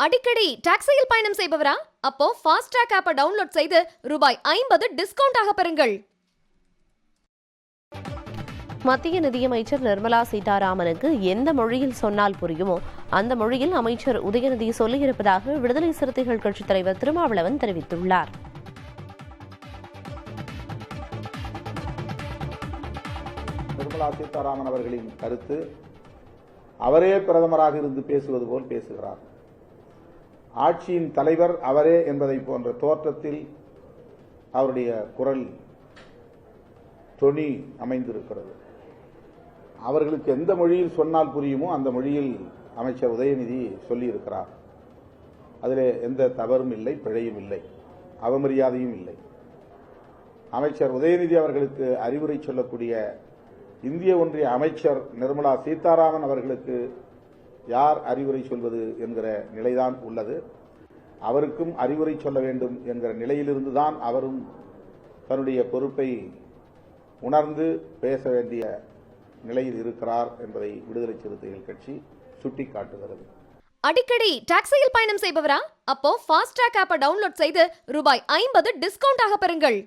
அடிக்கடி டாக்ஸியில் பயணம் செய்பவரா? அப்போ ஃபாஸ்ட் ட்ராக் ஆப்பை டவுன்லோட் செய்து ரூபாய் 50 டிஸ்கவுண்ட் ஆக பெறுங்கள். மத்திய நிதியமைச்சர் நிர்மலா சீதாராமனுக்கு எந்த மொழியில் சொன்னால் புரியுமோ அந்த மொழியில் அமைச்சர் உதயநிதி சொல்லியிருப்பதாக விடுதலை சிறுத்தைகள் கட்சித் தலைவர் திருமாவளவன் தெரிவித்துள்ளார். நிர்மலா சீதாராமன் அவர்களின் கருத்து அவரே பிரதமராக இருந்து பேசுவது போல் பேசுகிறார். ஆட்சியின் தலைவர் அவரே என்பதை போன்ற தோற்றத்தில் அவருடைய குரல் தொனி அமைந்திருக்கிறது. அவர்களுக்கு எந்த மொழியில் சொன்னால் புரியுமோ அந்த மொழியில் அமைச்சர் உதயநிதி சொல்லியிருக்கிறார். அதில் எந்த தவறும் இல்லை, பிழையும் இல்லை, அவமரியாதையும் இல்லை. அமைச்சர் உதயநிதி அவர்களுக்கு அறிவுரை சொல்லக்கூடிய இந்திய ஒன்றிய அமைச்சர் நிர்மலா சீதாராமன் அவர்களுக்கு யார் அறிவுரை சொல்வது என்கிற நிலைதான் உள்ளது. அவருக்கும் அறிவுரை சொல்ல வேண்டும் என்கிற நிலையிலிருந்துதான் அவரும் தன்னுடைய பொறுப்பை உணர்ந்து பேச வேண்டிய நிலையில் இருக்கிறார் என்பதை விடுதலை சிறுத்தைகள் கட்சி சுட்டிக்காட்டுகிறது. அடிக்கடி டாக்ஸியில் பயணம் செய்பவரா? அப்போ ஃபாஸ்ட் ட்ராக் ஆப்பை டவுன்லோட் செய்து ரூபாய் 50 டிஸ்கவுண்ட் ஆக பெறுங்கள்.